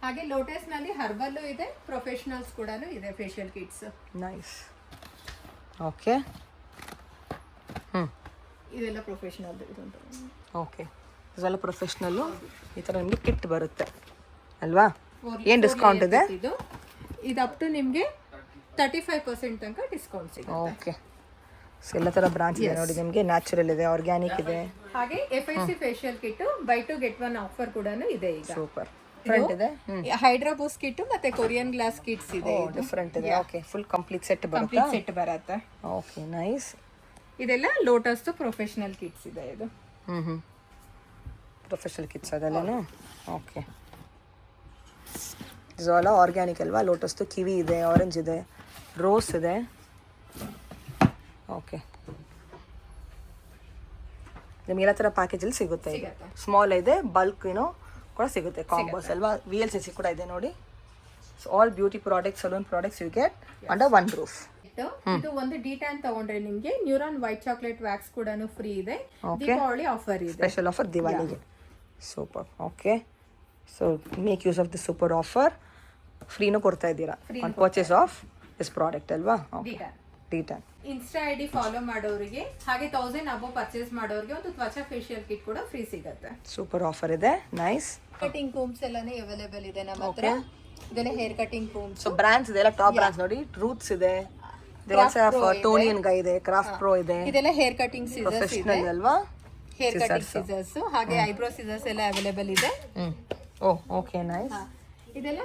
ಹಾಗೆ ಲೋಟಸ್ ನಲ್ಲಿ ಹರ್ಬಲ್ಲು ಇದೆ, ಪ್ರೊಫೆಷನಲ್ಸ್ ಕೂಡ ಇದೆ ಫೇಶಿಯಲ್ ಕಿಟ್ಸ್. ನೈಸ್. ಓಕೆ. ಇದೆಲ್ಲ ಪ್ರೊಫೆಷನಲ್ ಇದೊಂದು. ಓಕೆ, ಇದೆಲ್ಲ ಪ್ರೊಫೆಷ್ನಲ್ಲು. ಈ ಥರ ನಿಮಗೆ ಕಿಟ್ ಬರುತ್ತೆ ಅಲ್ವಾ? ಏನು ಡಿಸ್ಕೌಂಟ್ ಇದೆ? ಇದು ಅಪ್ ಟು ನಿಮಗೆ 35% ತನಕ ಡಿಸ್ಕೌಂಟ್ ಸಿಗುತ್ತೆ. ಓಕೆ, ಸೊ ಎಲ್ಲ ಥರ ಬ್ರಾಂಚ್ ಇದೆ ನೋಡಿ ನಿಮಗೆ. ನ್ಯಾಚುರಲ್ ಇದೆ, ಆರ್ಗ್ಯಾನಿಕ್ ಇದೆ. ಹಾಗೆ FIC facial kit by two get one offer ಕೂಡ ಇದೆ ಈಗ. ಸೂಪರ್. ಫ್ರಂಟ್ ಇದೆ, ಹೈಡ್ರಾ ಬೂಸ್ಟ್ ಕಿಟ್ ಮತ್ತೆ ಕೊರಿಯನ್ ಗ್ಲಾಸ್ ಕಿಟ್ಸ್ ಇದೆ. ಡಿಫರೆಂಟ್ ಇದೆ. ಓಕೆ, ಫುಲ್ ಕಂಪ್ಲೀಟ್ ಸೆಟ್ ಬರುತ್ತೆ. ಕಂಪ್ಲೀಟ್ ಸೆಟ್ ಬರುತ್ತೆ. Okay, nice. ಇದೆಲ್ಲ ಲೋಟಸ್ ಪ್ರೊಫೆಷನಲ್ ಕಿಟ್ಸ್ ಇದೆ ಇದು. Professional kits ಅದೆಲ್ಲನು. ಓಕೆ, ಇದು ಎಲ್ಲ ಆರ್ಗ್ಯಾನಿಕ್ ಅಲ್ವಾ? ಲೋಟಸ್ದು ಕಿವಿ ಇದೆ, ಆರೆಂಜ್ ಇದೆ, ರೋಸ್ ಇದೆ. ಓಕೆ, ನಿಮ್ಗೆ ಎಲ್ಲ ಥರ ಪ್ಯಾಕೇಜಲ್ಲಿ ಸಿಗುತ್ತೆ. ಇದು ಸ್ಮಾಲ್ ಇದೆ, ಬಲ್ಕ್ ಕೂಡ ಸಿಗುತ್ತೆ, ಕಾಂಬೋಸ್ ಅಲ್ವಾ? VLCC ಕೂಡ ಇದೆ ನೋಡಿ. So all beauty products, salon products you get under one roof. ಇದು ಒಂದು ಡಿಟ್ಯಾನ್ ತಗೊಂಡ್ರೆ ನಿಮಗೆ ನ್ಯೂರಾನ್ ವೈಟ್ ಚಾಕ್ಲೇಟ್ ವ್ಯಾಕ್ಸ್ ಕೂಡ ಫ್ರೀ ಇದೆ. ದೀಪಾವಳಿ ಆಫರ್ ಇದೆ, ಸ್ಪೆಷಲ್ ಆಫರ್ ದಿವಾಲಿಗೆ. Super. Okay, so make use of the super offer. ಫ್ರೀನೂ ಕೊಡ್ತಾ ಇದ್ದೀರಾ on purchase of this product ಅಲ್ವಾ? ಡಿಟ್ಯಾನ್. ಇನ್ಸ್ಟಾ ID ಫಾಲೋ ಮಾಡೋರಿಗೆ ಹಾಗೆ 1000 ಅಬೋ ಪರ್ಚೇಸ್ ಮಾಡೋರಿಗೆ ಒಂದು ತ್ವಚಾ ಫೇಶಿಯಲ್ ಕಿಟ್ ಕೂಡ ಫ್ರೀ ಸಿಗುತ್ತೆ. ಸೂಪರ್ ಆಫರ್ ಇದೆ. ನೈಸ್. ಕಟಿಂಗ್ ಕೂಮ್ಸ್ ಎಲ್ಲಾನೇ ಅವೈಲೇಬಲ್ ಇದೆ ನಮ್ಮ ಹತ್ರ. ಇದೆಲ್ಲ ಹೇರ್ ಕಟಿಂಗ್ ಕೂಮ್ಸ್. ಸೊ ಬ್ರಾಂಡ್ಸ್ ಇದೆ, ಟಾಪ್ ಬ್ರಾಂಡ್ಸ್ ನೋಡಿ. ರೂಟ್ಸ್ ಇದೆ, ಟೋನಿಯನ್ ಗೈ ಇದೆ, ಕ್ರಾಫ್ಟ್ ಪ್ರೋ ಇದೆ. ಇದೆಲ್ಲ ಹೇರ್ ಕಟಿಂಗ್ ಸಿಸರ್ಸ್ ಇದೆ ಪ್ರೊಫೆಷನಲ್ ಅಲ್ವಾ? ಹೇರ್ ಕಟಿಂಗ್ ಸಿಸರ್ಸ್ ಹಾಗೆ ಐಬ್ರೋ ಸಿಸರ್ಸ್ ಎಲ್ಲ ಅವೈಲೇಬಲ್ ಇದೆ. ಓ, ಓಕೆ, ನೈಸ್. ಇದೆಲ್ಲ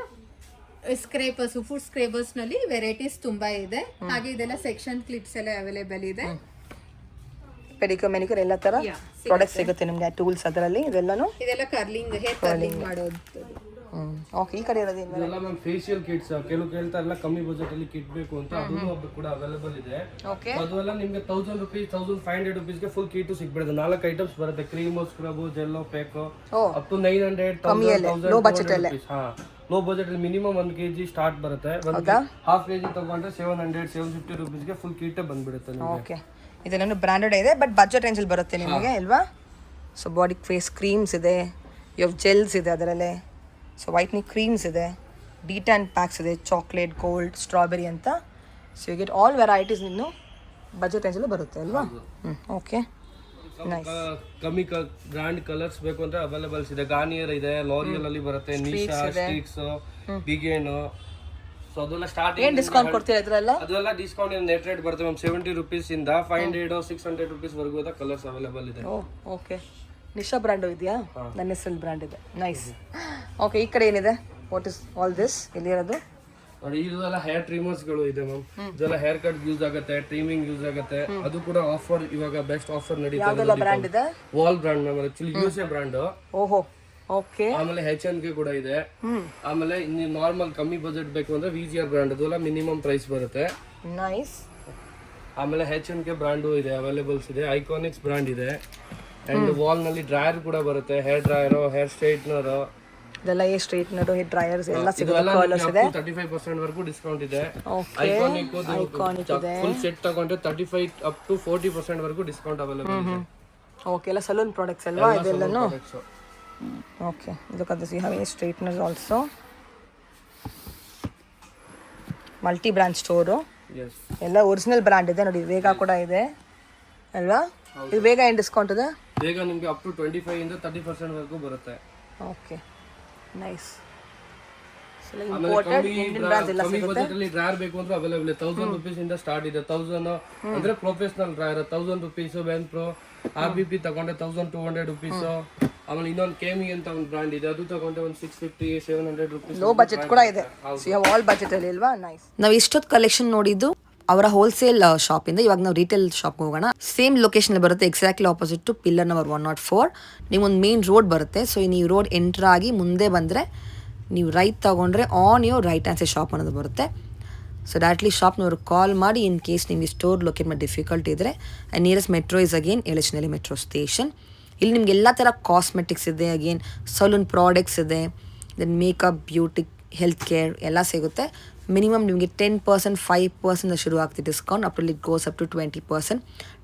ಸ್ಕ್ರೇಪರ್ಸ್, ಫುಡ್ ಸ್ಕ್ರೇಪರ್ಸ್ ನಲ್ಲಿ ವೆರೈಟೀಸ್ ತುಂಬಾ ಇದೆ. ಹಾಗೆ ಇದೆಲ್ಲ ಸೆಕ್ಷನ್ ಕ್ಲಿಪ್ಸ್ ಎಲ್ಲ ಅವೈಲೇಬಲ್ ಇದೆ. ಪೆಡಿಕ್ಯೂರ್ ಮೆನಿಕ್ಯೂರ್ ಎಲ್ಲ ತರ ಪ್ರಾಡಕ್ಟ್ ಸಿಗುತ್ತೆ ನಿಮ್ಗೆ, ಟೂಲ್ಸ್ ಅದರಲ್ಲಿ. ಇದೆಲ್ಲನೂ ಇದೆಲ್ಲ ಕರ್ಲಿಂಗ್, ಹೇರ್ ಕರ್ಲಿಂಗ್ ಮಾಡೋದು. ಓಕೆ, ಈ ಕಡೆ ಇರೋದು ಇದೆಲ್ಲ ಮ್ಯಾಮ್ ಫೇಶಿಯಲ್ ಕಿಟ್ಸ್. ಕೆಲವು ಕೇಳ್ತಾರಲ್ಲ ಕಮ್ಮಿ ಬಜೆಟ್ ಅಲ್ಲಿ ಕಿಟ್ ಬೇಕು ಅಂತ, ಅದು ಕೂಡ ಅವೈಲೇಬಲ್ ಇದೆ. ಓಕೆ, ಅದೆಲ್ಲ ನಿಮ್ಗೆ 1000 ರೂಪೀಸ್, 1500 ರೂಪೀಸ್ಗೆ ಫುಲ್ ಕಿಟ್ ಸಿಗ್ಬಿಡುತ್ತೆ. 4 ಐಟಮ್ಸ್ ಬರುತ್ತೆ: cream, scrub, gel, pack. Up to 900, 1000, low budget ಅಲ್ಲೇ. ಲೋ ಬಜೆಟ್ ಅಲ್ಲಿ ಮಿನಿಮಮ್ 1 kg ಸ್ಟಾರ್ಟ್ ಬರುತ್ತೆ. ಹಾಫ್ kg ತಗೊಂಡ್ರೆ 700, 750 ರೂಪೀಸ್ಗೆ ಫುಲ್ ಕಿಟ್ ಬಂದ್ಬಿಡುತ್ತೆ ನಿಮಗೆ. ಓಕೆ, ಇದೆಲ್ಲ ಬ್ರಾಂಡೆಡ್ ಇದೆ, ಬಟ್ ಬಜೆಟ್ ರೇಂಜಲ್ಲಿ ಬರುತ್ತೆ ನಿಮಗೆ ಅಲ್ವಾ? ಸೊ ಬಾಡಿ ಫೇಸ್ ಕ್ರೀಮ್ಸ್ ಇದೆ, ಯು ಜೆಲ್ಸ್ ಇದೆ ಅದರಲ್ಲೇ. ಸೊ ವೈಟ್ನಿಂಗ್ ಕ್ರೀಮ್ಸ್ ಇದೆ, ಡಿಟ್ಯಾನ್ ಪ್ಯಾಕ್ಸ್ ಇದೆ, ಚಾಕ್ಲೇಟ್, ಗೋಲ್ಡ್, ಸ್ಟ್ರಾಬೆರಿ ಅಂತ. So you get all varieties ಇನ್ನು ಬಜೆಟ್ ರೇಂಜಲ್ಲೂ ಬರುತ್ತೆ ಅಲ್ವಾ? Okay, nice. ಕಮ್ಮಿ ಬ್ರಾಂಡ್ ಕಲರ್ಸ್ ಬೇಕು ಅಂದ್ರೆ ಅವೈಲೇಬಲ್ಸ್ ಇದೆ. ಗಾರ್ನಿಯರ್ ಇದೆ, ಲಾರಿಯಲ್ ಅಲ್ಲಿ ಬರುತ್ತೆ, ನಿಶಾ, ಸ್ಟಿಕ್ಸ್, ಬಿಗೇನ್. ಸೊ ಅದೆಲ್ಲ ಸ್ಟಾರ್ಟಿಂಗ್ ಏನು ಡಿಸ್ಕೌಂಟ್ ಕೊಡ್ತೀರಾ ಇದರೆಲ್ಲ? ಅದೆಲ್ಲ ಡಿಸ್ಕೌಂಟ್ ನೆಟ್ ರೇಟ್ ಬರುತ್ತೆ ಮ್ಯಾಮ್. 70 ರೂಪೀಸ್ ಇಂದ 500, 600 ರೂಪೀಸ್ ವರೆಗೂ ಕಲರ್ಸ್ ಅವೈಲೇಬಲ್ ಇದೆ. ಓಕೆ, ನಿಶಾ ಬ್ರ್ಯಾಂಡು ಇದೆಯಾ? ನನ್ನ ಹೆಸರಲ್ಲಿ ಬ್ರ್ಯಾಂಡ್ ಇದೆ. ನೈಸ್. ಓಕೆ, ಈ ಕಡೆ ಏನಿದೆ? What is all this? ಇಲ್ಲಿರೋದು ನೋಡಿ, ಇದೆಲ್ಲ ಹೇರ್ ಟ್ರಿಮರ್ಸ್ ಗಳು ಇದೆ ಮ್ಯಾಮ್. ಇದೆಲ್ಲ ಹೇರ್ ಕಟ್ ಯೂಸ್ ಆಗುತ್ತೆ, ಟ್ರಿಮಿಂಗ್ ಯೂಸ್ ಆಗುತ್ತೆ. ಅದು ಕೂಡ ಆಫರ್, ಇವಾಗ ಬೆಸ್ಟ್ ಆಫರ್ ನಡೀತಾ ಇದೆ. ಬ್ರ್ಯಾಂಡ್ ಇದೆ? Wall brand ma'am, actually USA brand. ಓಹೋ, ಓಕೆ. ಆಮೇಲೆ H&K ಕೂಡ ಇದೆ. ಆಮೇಲೆ ಇನ್ನು ನಾರ್ಮಲ್ ಕಮ್ಮಿ ಬಜೆಟ್ ಬೇಕು ಅಂದ್ರೆ VGR ಬ್ರ್ಯಾಂಡ್, ಅದೆಲ್ಲ ಮಿನಿಮಮ್ ಪ್ರೈಸ್ ಬರುತ್ತೆ. ನೈಸ್. ಆಮೇಲೆ H&K ಬ್ರ್ಯಾಂಡು ಇದೆ, ಅವೈಲೇಬಲ್ಸ್ ಇದೆ. ಐಕಾನಿಕ್ಸ್ ಬ್ರ್ಯಾಂಡ್ ಇದೆ. ಅಂಡ್ ವಾಲ್ ನಲ್ಲಿ ಡ್ರೈಯರ್ ಕೂಡ ಬರುತ್ತೆ, ಹೇರ್ ಡ್ರೈಯರ್, ಹೇರ್ ಸ್ಟ್ರೈಟ್ನರ್. ಇದೆಲ್ಲ ಹೇರ್ ಸ್ಟ್ರೈಟ್ನರ್, ಹೇರ್ ಡ್ರೈಯರ್ಸ್ ಎಲ್ಲ ಸಿಗುತ್ತೆ. ಕಲರ್ಸ್ ಇದೆ, 35% ವರೆಗೂ ಡಿಸ್ಕೌಂಟ್ ಇದೆ. ಐಕಾನಿಕ್ ಇದೆ, ಫುಲ್ ಸೆಟ್ ತಗೊಂಡ್ರೆ 35 ಅಪ್ ಟು 40% ವರೆಗೂ ಡಿಸ್ಕೌಂಟ್ ಅವೈಲೇಬಲ್ ಇದೆ. ಓಕೆ, ಎಲ್ಲ ಸಲೂನ್ ಪ್ರಾಡಕ್ಟ್ಸ್ ಅಲ್ವಾ ಇದೆಲ್ಲನೂ? Okay, look at this, you have straighteners also. Multi brand store, ಎಲ್ಲ ಒರಿಜಿನಲ್ ಬ್ರ್ಯಾಂಡ್ ಇದೆ ನೋಡಿ. ವೇಗ ಕೂಡ ಇದೆ ಅಲ್ವಾ? ಇದು ವೇಗ ಏನು ಡಿಸ್ಕೌಂಟ್ ಇದೆ? ಬೇಗ ನಿಮಗೆ ಅಪ್ ಟು 25 ಇಂದ 30% ವರೆಗೂ ಬರುತ್ತೆ. Okay, nice. ಕಮ್ಮಿ ಬಜೆಟ್ ಅಲ್ಲಿ ಡ್ರೈಯರ್ ಬೇಕು ಅಂದ್ರೆ ಅವೈಲೇಬಲ್ ಇದೆ. 1000 ರೂಪೀಸ್ ಇಂದ ಸ್ಟಾರ್ಟ್ ಇದೆ. 1000 ಅಂದ್ರೆ professional dryer 1000 rupees. When pro RBP ತಗೊಂಡ್ರೆ 1200 ರೂಪೀಸ್. ಆಮೇಲೆ ಇನ್ನೊಂದು ಕೆಮಿ ಅಂತ ಒಂದು ಬ್ರ್ಯಾಂಡ್ ಇದೆ, ಅದು ತಗೊಂಡ್ರೆ ಒಂದು 650, 700 ರೂಪೀಸ್. ಲೋ ಬಜೆಟ್ ಕೂಡ ಇದೆ. So you have all budget ಅಲ್ಲಿ ಅಲ್ವಾ? ನೈಸ್. ನಾವು ಇಷ್ಟೊತ್ತು ಕಲೆಕ್ಷನ್ ನೋಡಿದ್ದು ಅವರ ಹೋಲ್ಸೇಲ್ ಶಾಪಿಂದ. ಇವಾಗ ನಾವು ರಿಟೇಲ್ ಶಾಪ್ ಹೋಗೋಣ. ಸೇಮ್ ಲೊಕೇಶನ್ ಬರುತ್ತೆ, exactly opposite to pillar number 104. ನಿಮ್ಮೊಂದು ಮೇನ್ ರೋಡ್ ಬರುತ್ತೆ. ಸೊ ನೀವು ರೋಡ್ ಎಂಟರ್ ಆಗಿ ಮುಂದೆ ಬಂದರೆ ನೀವು ರೈಟ್ ತಗೊಂಡ್ರೆ on your right hand side shop ಅನ್ನೋದು ಬರುತ್ತೆ. ಸೊ ಡೈರೆಕ್ಟ್ಲಿ ಶಾಪ್ನವ್ರು ಕಾಲ್ ಮಾಡಿ, ಇನ್ ಕೇಸ್ ನಿಮಗೆ ಸ್ಟೋರ್ ಲೊಕೇಟ್ ಮಾಡಿ ಡಿಫಿಕಲ್ಟ್ ಇದ್ದರೆ, nearest metro is again Yelachenahalli metro station. ಇಲ್ಲಿ ನಿಮ್ಗೆ ಎಲ್ಲ ಥರ ಕಾಸ್ಮೆಟಿಕ್ಸ್ ಇದೆ, ಅಗೇನ್ ಸಲೂನ್ ಪ್ರಾಡಕ್ಟ್ಸ್ ಇದೆ, then makeup, beauty, health care ಎಲ್ಲ ಸಿಗುತ್ತೆ. ಮಿನಿಮಮ್ ನಿಮಗೆ 10% 5% ಶುರು ಆಗ್ತಿದೆ discount. Up to it goes up to 20%.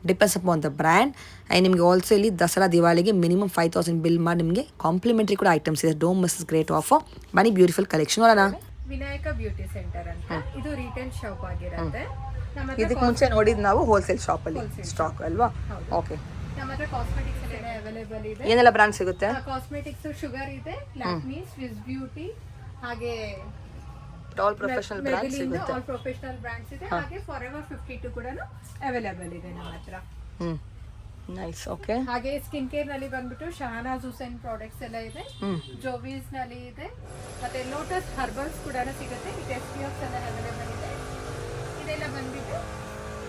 Depends upon the brand. And ನಿಮಗೆ ಆಲ್ಸೋ ಇಲ್ಲಿ ದಸರಾ ದಿವಾಳಿಗೆ ಮಿನಿಮಮ್ 5,000 ಬಿಲ್ ಮಾಡಿ ನಿಮಗೆ ಕಾಂಪ್ಲಿಮೆಂಟ್ರಿ ಕೂಡ ಐಟಮ್ಸ್ ಇದೆ. Don't miss great offer. ಬನ್ನಿ ಬ್ಯೂಟಿಫುಲ್ ಕಲೆಕ್ಷನ್ ನೋಡೋಣ. ವಿನಾಯಕ ಬ್ಯೂಟಿ ಸೆಂಟರ್ ಅಂತ ಇದು ರಿಟೇಲ್ ಶಾಪ್ ಆಗಿರುತ್ತೆ. ನಮ್ಮ ಹತ್ರ ಇದಕ್ಕೆ ಮುಂಚೆ ನೋಡಿದ್ದು ನಾವು ಹೋಲ್ಸೇಲ್ ಶಾಪಲ್ಲಿ ಸ್ಟಾಕ್ ಅಲ್ವಾ? ಓಕೆ. ನಮ್ಮ ಹತ್ರ ಕಾಸ್ಮೆಟಿಕ್ಸ್ ಎಲ್ಲ ಅವೈಲೇಬಲ್ ಇದೆ. ಏನೆಲ್ಲ ಬ್ರ್ಯಾಂಡ್ ಸಿಗುತ್ತೆ? ಕಾಸ್ಮೆಟಿಕ್ಸ್ ಶುಗರ್ ಇದೆ, ಲ್ಯಾಕ್ಮಿ, ಸ್ವಿಸ್ ಬ್ಯೂಟಿ, ಹಾಗೆ ಆಲ್ ಪ್ರೊಫೆಷನಲ್ ಬ್ರ್ಯಾಂಡ್ ಸಿಗುತ್ತೆ. ಆಲ್ ಪ್ರೊಫೆಷನಲ್ ಬ್ರ್ಯಾಂಡ್ಸ್ ಇದೆ. ಹಾಗೆ ಫಾರೆವರ್ 52 ಕೂಡ ಅವೈಲೇಬಲ್ ಇದೆ ನಮ್ಮ ಹತ್ರ. ನೈಸ್. ಓಕೆ. ಹಾಗೆ ಸ್ಕಿನ್ ಕೇರ್ ನಲ್ಲಿ ಬಂದ್ಬಿಟ್ಟು ಶಹನಾಜ್ ಹುಸೇನ್ ಪ್ರಾಡಕ್ಟ್ಸ್ ಎಲ್ಲ ಇದೆ. ಜೋವೀಸ್ ನಲ್ಲಿ ಇದೆ. ಮತ್ತೆ ಲೋಟಸ್ ಹರ್ಬಲ್ಸ್ ಕೂಡ ಸಿಗುತ್ತೆ. SPF ಎಲ್ಲ ಅವೈಲೇಬಲ್ ಇದೆ. ಇದೆಲ್ಲ ಬಂದ್ಬಿಟ್ಟು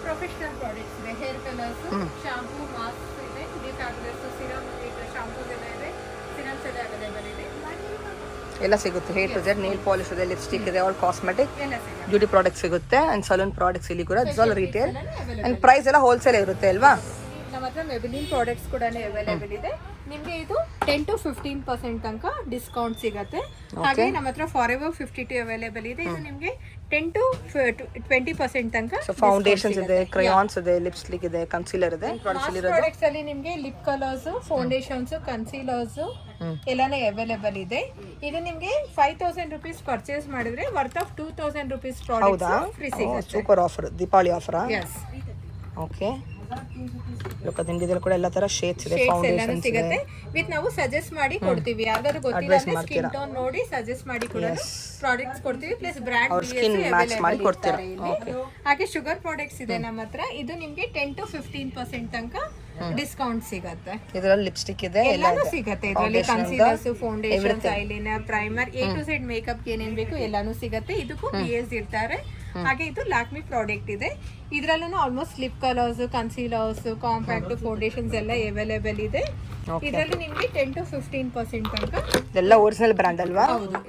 ಪ್ರೊಫೆಷನಲ್ ಪ್ರಾಡಕ್ಟ್ಸ್ ಇದೆ. ಹೇರ್ ಕಲರ್ಸ್, ಶಾಂಪೂ, ಮಾಸ್ಕ್ ಇದೆ. ಡಿಫ್ಯಾಬ್ಯುಲಸ್ ಸಿರಮ್, ಶಾಂಪೂಸ್ ಎಲ್ಲ ಇದೆ. ಸಿರಮ್ಸ್ ಎಲ್ಲ ಅವೈಲೇಬಲ್ ಇದೆ. ಎಲ್ಲ ಸಿಗುತ್ತೆ. Hair to Z, nail polish ಇದೆ, ಲಿಪ್ಸ್ಟಿಕ್ ಇದೆ, ಆಲ್ ಕಾಸ್ಮೆಟಿಕ್ ಎಲ್ಲ ಸಿಗುತ್ತೆ. ಬ್ಯೂಟಿ ಪ್ರಾಡಕ್ಟ್ಸ್ ಸಿಗುತ್ತೆ. ಆ್ಯಂಡ್ ಸಲೂನ್ ಪ್ರಾಡಕ್ಟ್ಸ್ ಇಲ್ಲಿ ಕೂಡ it's all retail. And price ಎಲ್ಲ ಹೋಲ್ಸೇಲ್ ಇರುತ್ತೆ ಅಲ್ವಾ? ನಮ್ಮ ಹತ್ರ ಮೆಬಿಲಿನ್ ಪ್ರಾಡಕ್ಟ್ಸ್ ಕೂಡ ಅವೈಲೇಬಲ್ ಇದೆ. ನಿಮಗೆ ಇದು 10 to 15% ತನಕ ಡಿಸ್ಕೌಂಟ್ ಸಿಗುತ್ತೆ. ಹಾಗೆ ನಮ್ಮ ಹತ್ರ ಫಾರೆವರ್ 52 ಅವೈಲೇಬಲ್ ಇದೆ. ಇದು ನಿಮಗೆ 10 to 20% ತನಕ. ಸೊ ಫೌಂಡೇಶನ್ಸ್ ಇದೆ, ಕ್ರಯಾನ್ಸ್ ಇದೆ, ಲಿಪ್ಸ್ಟಿಕ್ ಇದೆ, ಕನ್ಸೀಲರ್ ಇದೆ. ಪ್ರಾಡಕ್ಟ್ಸ್ ಅಲ್ಲಿ ನಿಮಗೆ ಲಿಪ್ ಕಲರ್ಸ್, ಫೌಂಡೇಶನ್ಸ್, ಕನ್ಸೀಲರ್ಸ್ ಎಲ್ಲಾನು ಅವೈಲೇಬಲ್ ಇದೆ. ಇದು ನಿಮಗೆ 5,000 ರುಪೀಸ್ ಪರ್ಚೇಸ್ ಮಾಡಿದ್ರೆ worth of 2,000 rupees products free ಸಿಗುತ್ತೆ. ಸೂಪರ್ ಆಫರ್, ದೀಪಾವಳಿ ಆಫರಾ? ಎಸ್. ಓಕೆ. ಲುಕ್ ನಿಮಗೆ ಇದರಲ್ಲಿ ಕೂಡ ಎಲ್ಲ ತರ ಶೇಡ್ಸ್ ಇದೆ, ಫೌಂಡೇಶನ್ಸ್ ಸಿಗುತ್ತೆ. ವಿತ್ ನಾವು ಸಜೆಸ್ಟ್ ಮಾಡಿ ಕೊಡ್ತೀವಿ. ಯಾರಿಗಾದ್ರೂ ಗೊತ್ತಿಲ್ಲ ಅಂದ್ರೆ ಸ್ಕಿನ್ ಟೋನ್ ನೋಡಿ ಸಜೆಸ್ಟ್ ಮಾಡಿ ಕೂಡ ಪ್ರಾಡಕ್ಟ್ಸ್ ಕೊಡ್ತೀವಿ. ಪ್ಲಸ್ ಬ್ರ್ಯಾಂಡ್ ಹಾಗೆ ಶುಗರ್ ಪ್ರಾಡಕ್ಟ್ಸ್ ಇದೆ ನಮ್ಮ ಹತ್ರ. ಇದು ನಿಮಗೆ 10 to 15% ತನಕ ಡಿಸ್ಕೌಂಟ್ ಸಿಗುತ್ತೆ. ಇದರಲ್ಲಿ ಲಿಪ್ಸ್ಟಿಕ್ ಇದೆ, ಎಲ್ಲಾನು ಸಿಗುತ್ತೆ. ಇದರಲ್ಲಿ concealers, foundations, eyeliner, primer, A to Z makeup ಏನೇನ್ ಬೇಕು ಎಲ್ಲಾನು ಸಿಗುತ್ತೆ. ಇದಕ್ಕೂ BS ಇರ್ತಾರೆ. ಹಾಗೆ ಇದು ಲ್ಯಾಕ್ಮಿ ಪ್ರಾಡಕ್ಟ್ ಇದೆ. ಇದ್ರಲ್ಲೂ almost lip colours, concealers, compact, foundations ಎಲ್ಲ ಅವೈಲೇಬಲ್ ಇದೆ. ಇದರಲ್ಲಿ ನಿಮಗೆ 10 to 15% ತನಕ ಎಲ್ಲ ಒರಿಜಿನಲ್ ಬ್ರ್ಯಾಂಡ್ ಅಲ್ವಾ? ಹೌದು,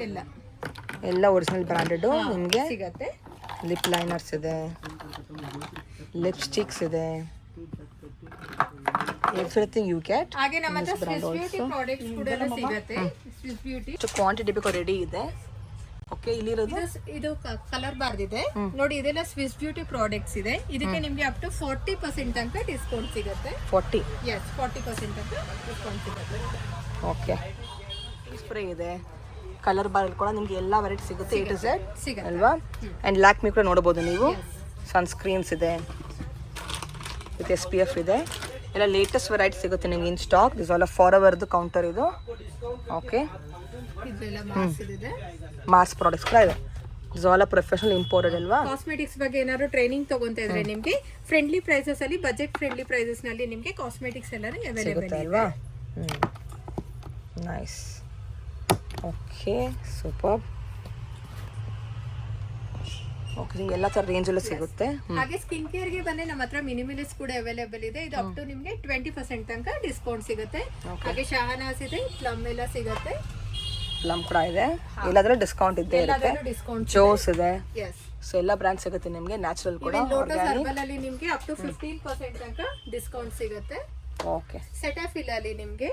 ಎಲ್ಲ ಒರಿಜಿನಲ್ ಬ್ರ್ಯಾಂಡೆಡ್ ನಿಮಗೆ ಸಿಗುತ್ತೆ. ಲಿಪ್ ಲೈನರ್ಸ್ ಇದೆ, ಲಿಪ್ಸ್ಟಿಕ್ಸ್ ಇದೆ, ಎವ್ರಿಥಿಂಗ್ ಯು ಗೆಟ್. ಹಾಗೆ ನಮ್ಮ ಹತ್ರ ಸ್ವಿಸ್ ಬ್ಯೂಟಿ ಪ್ರಾಡಕ್ಟ್ಸ್ ಕೂಡ ಸಿಗುತ್ತೆ. ಸ್ವಿಸ್ ಬ್ಯೂಟಿ ಕ್ವಾಂಟಿಟಿ ಬೇಕು ರೆಡಿ ಇದೆ. ಓಕೆ. ಇಲ್ಲಿರೋದು ಇದು ಕಲರ್ ಬಾರ್ದಿದೆ ನೋಡಿ. ಇದೆಲ್ಲ ಸ್ವಿಸ್ ಬ್ಯೂಟಿ ಪ್ರಾಡಕ್ಟ್ಸ್ ಇದೆ. ಇದಕ್ಕೆ ನಿಮಗೆ ಅಪ್ ಟು 40% ತನಕ ಡಿಸ್ಕೌಂಟ್ ಸಿಗುತ್ತೆ. 40? ಎಸ್, 40% ತನಕ ಡಿಸ್ಕೌಂಟ್ ಸಿಗುತ್ತೆ. ಓಕೆ. ಸ್ಪ್ರೇ ಇದೆ, ಕಲರ್ ಬಾರ್ ಕೂಡ ನಿಮಗೆ ಎಲ್ಲ ವೆರೈಟಿ ಸಿಗುತ್ತೆ. A to Z ಸಿಗುತ್ತೆ ಅಲ್ವಾ? ಆ್ಯಂಡ್ ಲ್ಯಾಕ್ಮಿ ಕೂಡ ನೋಡಬಹುದು ನೀವು. ಸನ್ಸ್ಕ್ರೀನ್ಸ್ ಇದೆ, ವಿತ್ SPF ಇದೆ. ಎಲ್ಲ ಲೇಟೆಸ್ಟ್ ವೆರೈಟಿ ಸಿಗುತ್ತೆ ನಿಮಗೆ ಇನ್ ಸ್ಟಾಕ್. ದಿಸ್ ಆಲ್ ಫಾರೆವರ್ದು ಕೌಂಟರ್ ಇದು. ಓಕೆ. ಇದೆಲ್ಲ ಮಾಸ್ಕ್ ಇದೆ, ಮಾಸ್ ಪ್ರಾಡಕ್ಟ್ಸ್ ಕೂಡ ಇದೆ. ದಿಸ್ ಆಲ್ ಪ್ರೊಫೆಷನಲ್ ಇಂಪೋರ್ಟೆಡ್ ಅಲ್ವಾ? ಕಾಸ್ಮೆಟಿಕ್ಸ್ ಬಗ್ಗೆ ಏನಾದ್ರು ಟ್ರೈನಿಂಗ್ ತಗೊಂತ ಇದ್ರೆ ನಿಮಗೆ ಫ್ರೆಂಡ್ಲಿ ಪ್ರೈಸಸ್ ಅಲ್ಲಿ, ಬಜೆಟ್ ಫ್ರೆಂಡ್ಲಿ ಪ್ರೈಸಸ್ ನಲ್ಲಿ ನಿಮಗೆ ಕಾಸ್ಮೆಟಿಕ್ಸ್ ಎಲ್ಲ ಅವೈಲೇಬಲ್ ಇದೆ ಅಲ್ವಾ? ನೈಸ್. Okay, super. ಓಕೆ, ನಿಮ್ಗೆ ಎಲ್ಲ ಥರ ರೇಂಜಲ್ಲೂ ಸಿಗುತ್ತೆ. ಹಾಗೆ ಸ್ಕಿನ್ ಕೇರ್ ಗೆ ಬಂದ್ರೆ ನಮ್ಮ ಹತ್ರ ಮಿನಿಮಿಲಿಸ್ಟ್ ಕೂಡ ಅವೈಲೇಬಲ್ ಇದೆ. ಇದು ಅಪ್ ಟು ನಿಮಗೆ 20% ತನಕ ಡಿಸ್ಕೌಂಟ್ ಸಿಗುತ್ತೆ. ಹಾಗೆ ಶಹನಾಸ್ ಇದೆ, ಪ್ಲಮ್ ಎಲ್ಲ ಸಿಗುತ್ತೆ. ಪ್ಲಮ್ ಕೂಡ ಇದೆ. ಎಲ್ಲಾದ್ರೂ ಡಿಸ್ಕೌಂಟ್ ಇದ್ದೇ ಇರುತ್ತೆ. ಡಿಸ್ಕೌಂಟ್ ಜೋಸ್ ಇದೆ. ಎಸ್. ಸೊ ಎಲ್ಲ ಬ್ರ್ಯಾಂಡ್ ಸಿಗುತ್ತೆ ನಿಮಗೆ. ನ್ಯಾಚುರಲ್ ಕೂಡ, ಲೋಟಸ್ ಹರ್ಬಲ್ ಅಲ್ಲಿ ನಿಮಗೆ ಅಪ್ ಟು 15% ತನಕ ಡಿಸ್ಕೌಂಟ್ ಸಿಗುತ್ತೆ. ಓಕೆ. ಸೆಟಾಫಿಲ್ ಅಲ್ಲಿ ನಿಮಗೆ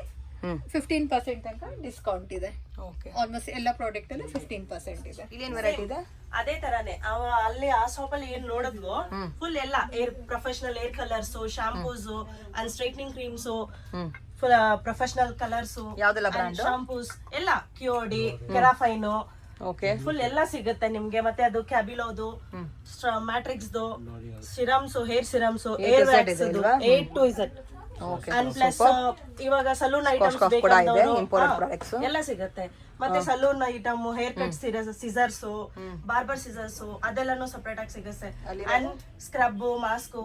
15% ತನಕ ಡಿಸ್ಕೌಂಟ್ ಇದೆ. ಓಕೆ. ಆಲ್ಮೋಸ್ಟ್ ಎಲ್ಲ ಪ್ರಾಡಕ್ಟ್ ಅಲ್ಲಿ 15% ಇದೆ. ಇಲ್ಲೇನು ವೆರೈಟಿ ಇದೆ? ಅದೇ ತರಾನೇ ಅಲ್ಲಿ ಆ ಶಾಪ್ ಅಲ್ಲಿ ಏನ್ ನೋಡಿದ್ವು ಫುಲ್ ಎಲ್ಲ professional hair colours, shampoos and straightening creams, full professional colours, ಯಾವ್ದೆಲ್ಲ ಬ್ರ್ಯಾಂಡ್ ಶಾಂಪೂಸ್ ಎಲ್ಲ, ಕ್ಯೂಡಿ, ಕೆರಾಫೈನ್, ಓಕೆ, ಫುಲ್ ಎಲ್ಲ ಸಿಗುತ್ತೆ ನಿಮ್ಗೆ. ಮತ್ತೆ ಅದು ಕ್ಯಾಬಿಲೋದು, Matrix, serums, hair serums, hair wax, A to Z. And plus ಇವಾಗ ಸಲೂನ್ ಐಟಮ್ಸ್ ಬೇಕಾದವರು ಎಲ್ಲ ಸಿಗುತ್ತೆ. ಮತ್ತೆ salon item, hair cut scissors, barber scissors ಅದೆಲ್ಲಾನು ಸಪರೇಟ್ ಆಗಿ ಸಿಗುತ್ತೆ. ಅಂಡ್ ಸ್ಕ್ರಬ್, ಮಾಸ್ಕ್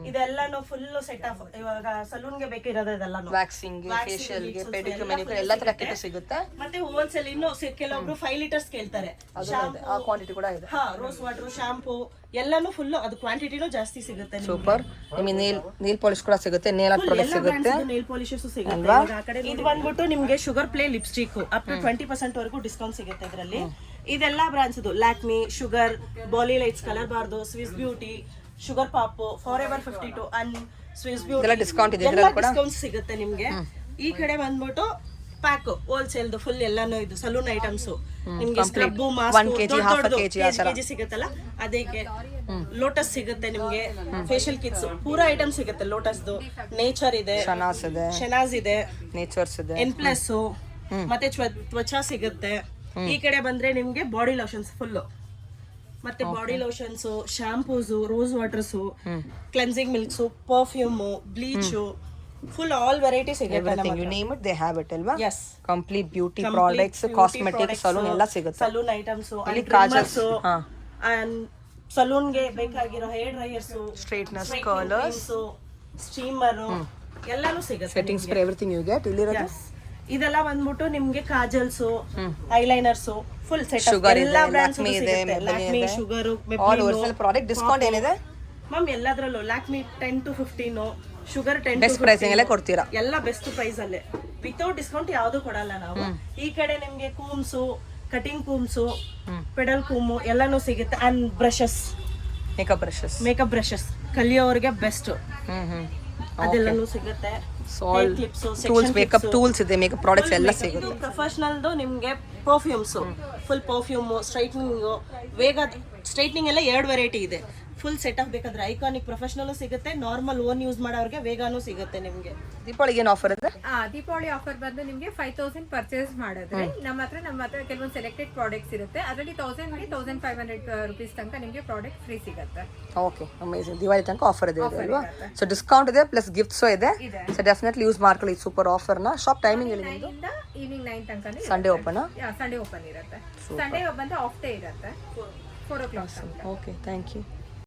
ಇದೆಲ್ಲಾನು ಫುಲ್ ಸೆಟ್ ಆಫ್. ಇವಾಗ ಸಲೂನ್ ಗೆ ಬೇಕಿರೋದು ಇದೆಲ್ಲಾನು, ವ್ಯಾಕ್ಸಿಂಗ್, ಫೇಶಿಯಲ್ ಗೆ, ಪೆಡಿಕ್ಯೂರ್, ಮ್ಯಾನಿಕ್ಯೂರ್ ಎಲ್ಲ ತರ ಕಿಟ್ ಸಿಗುತ್ತೆ. ಮತ್ತೆ ಹೋಲ್ಸೇಲ್ ಇನ್ನು ಕೆಲವೊಬ್ರು 5 ಲೀಟರ್ಸ್ ಕೇಳ್ತಾರೆ. ಆ ಕ್ವಾಂಟಿಟಿ ಕೂಡ ಇದೆ. ಹಾ, ರೋಸ್ ವಾಟರ್, ಶಾಂಪೂ ಎಲ್ಲಾನು ಫುಲ್ ಅದು ಕ್ವಾಂಟಿಟಿನೂ ಜಾಸ್ತಿ ಸಿಗುತ್ತೆ. ಸೂಪರ್. ನಿಮಗೆ ನೇಲ್ ಪಾಲಿಶ್ ಕೂಡ ಸಿಗುತ್ತೆ, ನೇಲ್ ಆರ್ಟ್ ಪ್ರಾಡಕ್ಟ್ ಸಿಗುತ್ತೆ, ನೇಲ್ ಪಾಲಿಶಸ್ ಸಿಗುತ್ತೆ. ಇದು ಬಂದ್ಬಿಟ್ಟು ನಿಮ್ಗೆ Sugar play lipstick up to 20% ವರೆಗೂ ಡಿಸ್ಕೌಂಟ್ ಸಿಗುತ್ತೆ ಇದರಲ್ಲಿ. ಇದೆಲ್ಲಾ ಬ್ರಾಂಡ್ಸ್ ಇದು ಲ್ಯಾಕ್ಮಿ, ಶುಗರ್, ಬಾಲಿ ಲೈಟ್ಸ್, Colorbar, Swiss Beauty, Sugar Pop, Forever 52 and Swiss Beauty discount ಇದೆ. ಎಲ್ಲ ಡಿಸ್ಕೌಂಟ್ ಸಿಗುತ್ತೆ ನಿಮ್ಗೆ. ಈ ಕಡೆ ಬಂದ್ಬಿಟ್ಟು ಪ್ಯಾಕ್ ಹೋಲ್ಸೇಲ್ ಫುಲ್ ಎಲ್ಲಾನು ಇದು ಸಲೂನ್ ಐಟಮ್ಸ್ ನಿಮ್ಗೆ scrub 1 kg, half a kg ಆ ತರ. ಕೆಜಿ ಸಿಗುತ್ತಲ್ಲ ಅದಕ್ಕೆ ಲೋಟಸ್ ಸಿಗುತ್ತೆ ನಿಮ್ಗೆ, ಫೇಶಿಯಲ್ ಕಿಟ್ಸ್ ಪೂರಾ ಐಟಮ್ ಸಿಗುತ್ತೆ. ಲೋಟಸ್ದು ನೇಚರ್ ಇದೆ, ಶೆನಾಜ್ ಇದೆ, ನೇಚರ್ಸ್ ಇದೆ, ಎನ್ ಪ್ಲಸ್ ಮತ್ತೆ ತ್ವಚಾ ಸಿಗುತ್ತೆ. ಈ ಕಡೆ ಬಂದ್ರೆ ನಿಮ್ಗೆ ಬಾಡಿ ಲೋಷನ್ಸ್ ಫುಲ್, ಮತ್ತೆ body lotions, shampoos, rose waters, cleansing milks, perfume, bleach, full all variety ಸಿಗುತ್ತೆ. you name it they have it ಅಲ್ವಾ? Yes. Complete beauty products, cosmetic, salon ಎಲ್ಲ ಸಿಗುತ್ತೆ. ಸಲೂನ್ ಐಟಮ್ಸ್, ಇಲ್ಲಿ ಕಾಜಲ್ಸ್, ಅಂಡ್ ಸಲೂನ್ ಗೆ ಬೇಕಾಗಿರೋ hair dryers, straighteners, curlers, steamer ಎಲ್ಲಾನು ಸಿಗುತ್ತೆ. Setting spray, everything you get. ಇಲ್ಲಿರೋದು ಇದೆಲ್ಲ ಬಂದ್ಬಿಟ್ಟು ನಿಮ್ಗೆ kajals, eyeliners full set. Sugar ಇದೆ, ಎಲ್ಲಾ ಬ್ರಾಂಡ್ಸ್ Lakme ಇದೆ, Lakme, Sugar, all original product. Discount ಏನಿದೆ ಮ್ಯಾಮ್? ಎಲ್ಲದರಲ್ಲೂ Lakme 10 to 15, Sugar 10 best pricing ಎಲ್ಲ ಕೊಡ್ತೀರಾ? ಎಲ್ಲ ಬೆಸ್ಟ್ ಪ್ರೈಸ್ ಅಲ್ಲೇ, ವಿತೌಟ್ ಡಿಸ್ಕೌಂಟ್ ಯಾವ್ದು ಕೊಡಲ್ಲ ನಾವು. ಈ ಕಡೆ ನಿಮ್ಗೆ ಕೂಮ್ಸು, ಕಟಿಂಗ್ ಕೂಮ್ಸು, ಪೆಡಲ್ ಕೂಮು ಎಲ್ಲಾನು ಸಿಗುತ್ತೆ. ಅಂಡ್ ಬ್ರಷಸ್, ಮೇಕಪ್ ಬ್ರಷಸ್ ಕಲಿಯೋರಿಗೆ ಬೆಸ್ಟ್, ಅದೆಲ್ಲನೂ ಸಿಗುತ್ತೆ. ಟೂಲ್ಸ್, ಮೇಕಪ್ ಟೂಲ್ಸ್ ಇದೆ, ಮೇಕಪ್ ಪ್ರಾಡಕ್ಟ್ಸ್ ಎಲ್ಲ ಸಿಗುತ್ತೆ. ಪ್ರೊಫೆಷನಲ್ದು ನಿಮ್ಗೆ perfumes, full perfume, straightening, Vega straightening ಎಲ್ಲ 2 ವೆರೈಟಿ ಇದೆ. ಫುಲ್ ಸೆಟ್ ಆಫ್ ಬೇಕಾದ್ರೆ ಐಕಾನಿಕ್ ಪ್ರೊಫೆಷನಲ್ ಸಿಗುತ್ತೆ, ನಾರ್ಮಲ್ ಓನ್ ಯೂಸ್ ಮಾಡೋರಿಗೆ ವೇಗಾನು ಸಿಗುತ್ತೆ ನಿಮ್ಗೆ. ದೀಪಾವಳಿಗೆ ಏನು ಆಫರ್ ಇದೆ? ದೀಪಾವಳಿ ಆಫರ್ ಬಂದು ನಿಮ್ಗೆ 5000 ಪರ್ಚೇಸ್ ಮಾಡಿದ್ರೆ ನಮ್ಮ ಹತ್ರ ಕೆಲವೊಂದು ಸೆಲೆಕ್ಟೆಡ್ ಪ್ರಾಡಕ್ಟ್ಸ್ ಇರುತ್ತೆ. ಅದರಲ್ಲಿ 1000 ಗೆ 1500 ರುಪೀಸ್ ತನಕ ನಿಮ್ಗೆ ಪ್ರಾಡಕ್ಟ್ ಫ್ರೀ ಸಿಗುತ್ತೆ. Okay, amazing. ದಿವಾಳಿ ತನಕ ಆಫರ್ ಇದೆ ಅಲ್ವಾ? ಸೊ ಡಿಸ್ಕೌಂಟ್ ಇದೆ, ಪ್ಲಸ್ ಗಿಫ್ಟ್ಸ್ ಇದೆ. ಸೊ ಡೆಫಿನೆಟ್ಲಿ ಯೂಸ್ ಮಾಡ್ಕೊಳ್ಳಿ ಸೂಪರ್ ಆಫರ್ ನ. ಶಾಪ್ ಟೈಮಿಂಗ್ ಎಲ್ಲಿ ನಿಮ್ಮದು? ಈವ್ನಿಂಗ್ 9 ತನಕ. Sunday open? ಸಂಡೇ ಓಪನ್ ಇರುತ್ತೆ. ಸಂಡೇ ಬಂದು ಆಫ್ ಡೇ ಇರುತ್ತೆ, 4 o'clock. Okay, thank you.